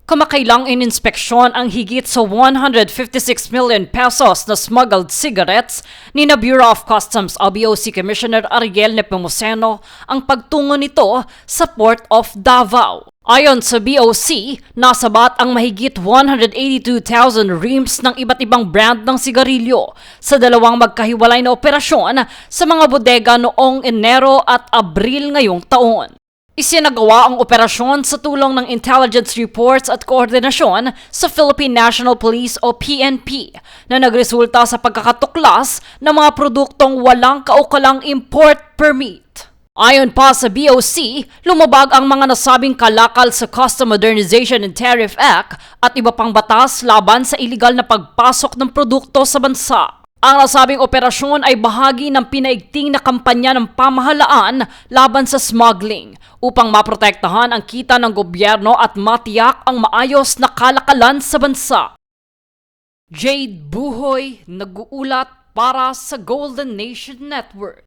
Kamakailang ininspeksyon ang higit sa 156 million pesos na smuggled cigarettes ni na Bureau of Customs o BOC Commissioner Ariel Nepomuceno ang pagtungo nito sa Port of Davao. Ayon sa BOC, nasabat ang mahigit 182,000 reams ng iba't ibang brand ng sigarilyo sa dalawang magkahiwalay na operasyon sa mga bodega noong Enero at Abril ngayong taon. Isinagawa ang operasyon sa tulong ng intelligence reports at koordinasyon sa Philippine National Police o PNP na nagresulta sa pagkakatuklas ng mga produktong walang kaukulang import permit. Ayon pa sa BOC, lumabag ang mga nasabing kalakal sa Custom Modernization and Tariff Act at iba pang batas laban sa iligal na pagpasok ng produkto sa bansa. Ang nasabing operasyon ay bahagi ng pinaigting na kampanya ng pamahalaan laban sa smuggling upang maprotektahan ang kita ng gobyerno at matiyak ang maayos na kalakalan sa bansa. Jade Buhoy, nag-uulat para sa Golden Nation Network.